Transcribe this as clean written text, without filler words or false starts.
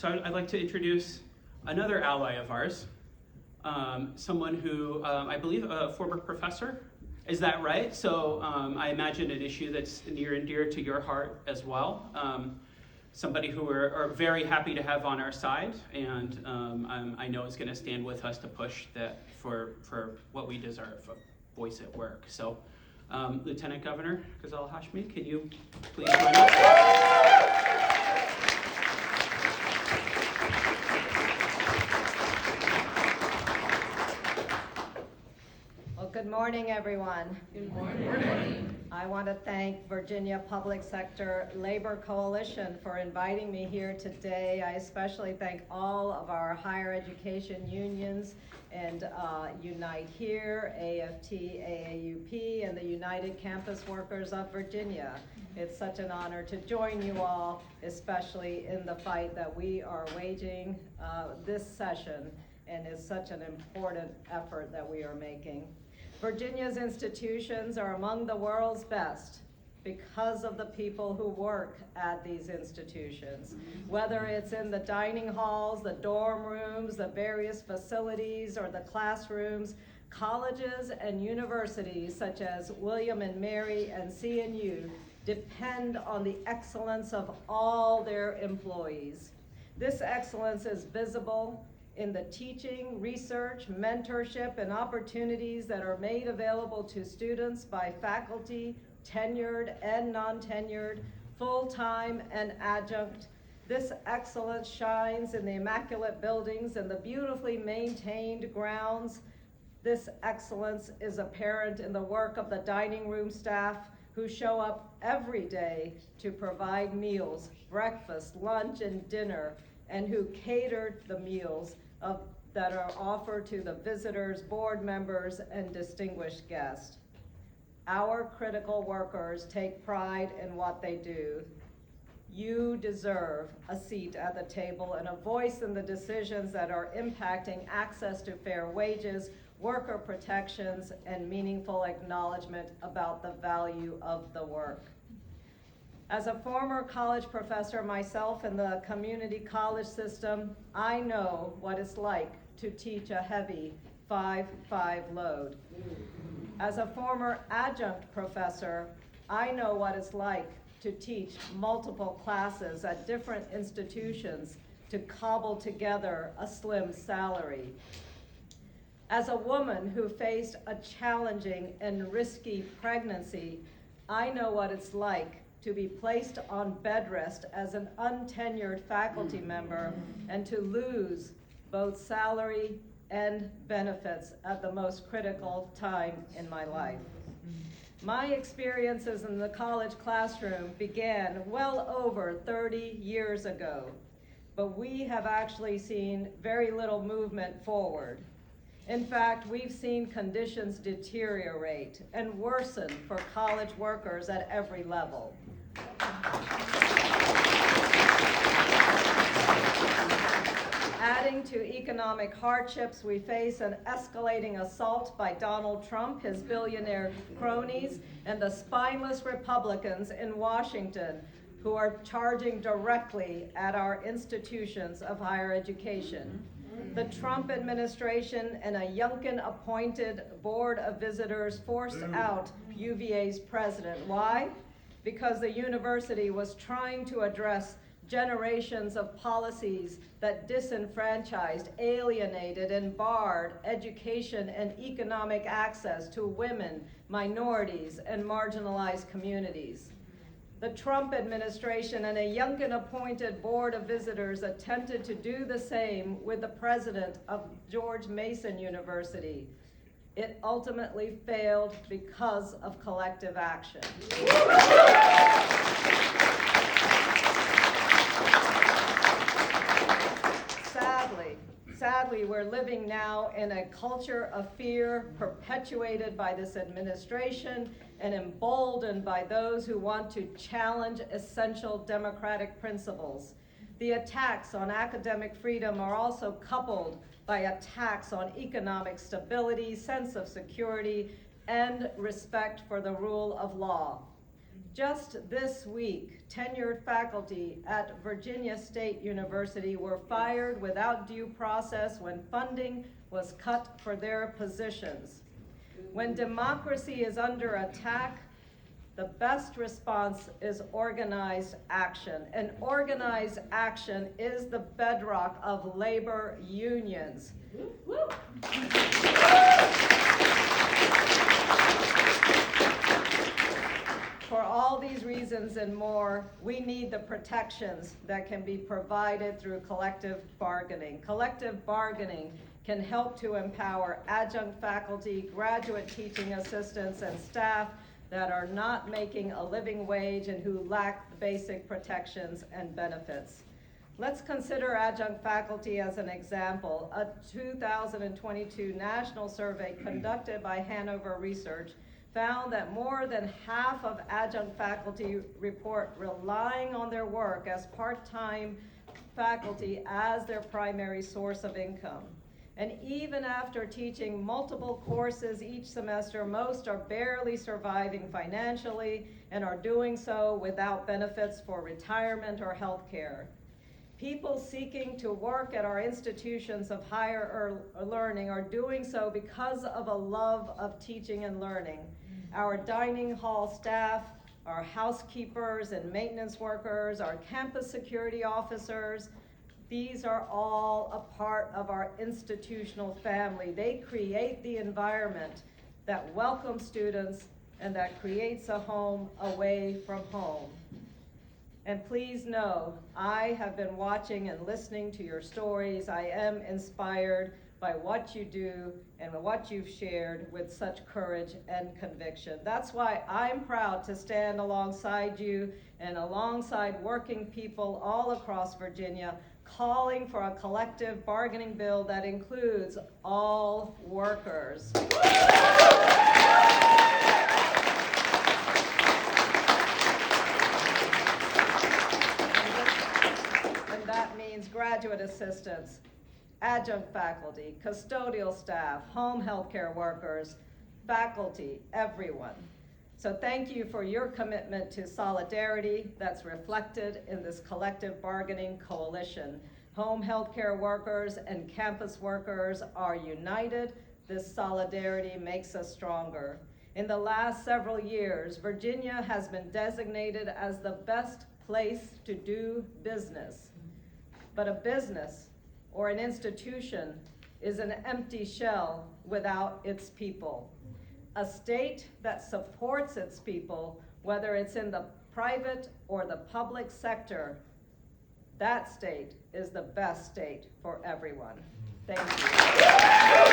So I'd like to introduce another ally of ours, someone who I believe a former professor. Is that right? So I imagine an issue that's near and dear to your heart as well. Somebody who we're very happy to have on our side, and I know is going to stand with us to push that for what we deserve, a voice at work. So Lieutenant Governor Ghazal Hashmi, can you please join us? Good morning, everyone. Good morning. I want to thank Virginia Public Sector Labor Coalition for inviting me here today. I especially thank all of our higher education unions and Unite Here, AFT, AAUP, and the United Campus Workers of Virginia. It's such an honor to join you all, especially in the fight that we are waging this session, and it's such an important effort that we are making. Virginia's institutions are among the world's best because of the people who work at these institutions. Whether it's in the dining halls, the dorm rooms, the various facilities, or the classrooms, colleges and universities such as William and Mary and CNU depend on the excellence of all their employees. This excellence is visible in the teaching, research, mentorship, and opportunities that are made available to students by faculty, tenured and non-tenured, full-time and adjunct. This excellence shines in the immaculate buildings and the beautifully maintained grounds. This excellence is apparent in the work of the dining room staff who show up every day to provide meals, breakfast, lunch, and dinner, and who cater the meals that are offered to the visitors, board members, and distinguished guests. Our critical workers take pride in what they do. You deserve a seat at the table and a voice in the decisions that are impacting access to fair wages, worker protections, and meaningful acknowledgement about the value of the work. As a former college professor myself in the community college system, I know what it's like to teach a heavy 5-5 load. As a former adjunct professor, I know what it's like to teach multiple classes at different institutions to cobble together a slim salary. As a woman who faced a challenging and risky pregnancy, I know what it's like to be placed on bed rest as an untenured faculty member and to lose both salary and benefits at the most critical time in my life. My experiences in the college classroom began well over 30 years ago, but we have actually seen very little movement forward. In fact, we've seen conditions deteriorate and worsen for college workers at every level. Adding to economic hardships, we face an escalating assault by Donald Trump, his billionaire cronies, and the spineless Republicans in Washington who are charging directly at our institutions of higher education. The Trump administration and a Youngkin-appointed board of visitors forced out UVA's president. Why? Because the university was trying to address generations of policies that disenfranchised, alienated, and barred education and economic access to women, minorities, and marginalized communities. The Trump administration and a Youngkin-appointed board of visitors attempted to do the same with the president of George Mason University. It ultimately failed because of collective action. Sadly, we're living now in a culture of fear perpetuated by this administration and emboldened by those who want to challenge essential democratic principles. The attacks on academic freedom are also coupled by attacks on economic stability, sense of security, and respect for the rule of law. Just this week, tenured faculty at Virginia State University were fired without due process when funding was cut for their positions. When democracy is under attack, the best response is organized action. And organized action is the bedrock of labor unions. For all these reasons and more, we need the protections that can be provided through collective bargaining. Collective bargaining can help to empower adjunct faculty, graduate teaching assistants, and staff that are not making a living wage and who lack the basic protections and benefits. Let's consider adjunct faculty as an example. A 2022 national survey conducted by Hanover Research found that more than half of adjunct faculty report relying on their work as part-time faculty as their primary source of income. And even after teaching multiple courses each semester, most are barely surviving financially and are doing so without benefits for retirement or health care. People seeking to work at our institutions of higher learning are doing so because of a love of teaching and learning. Our dining hall staff, our housekeepers and maintenance workers, our campus security officers, these are all a part of our institutional family. They create the environment that welcomes students and that creates a home away from home. And please know, I have been watching and listening to your stories. I am inspired by what you do and what you've shared with such courage and conviction. That's why I'm proud to stand alongside you and alongside working people all across Virginia, calling for a collective bargaining bill that includes all workers. And that means graduate assistants, adjunct faculty, custodial staff, home health care workers, faculty, everyone. So thank you for your commitment to solidarity that's reflected in this collective bargaining coalition. Home health care workers and campus workers are united. This solidarity makes us stronger. In the last several years, Virginia has been designated as the best place to do business. But a business or an institution is an empty shell without its people. A state that supports its people, whether it's in the private or the public sector, that state is the best state for everyone. Thank you.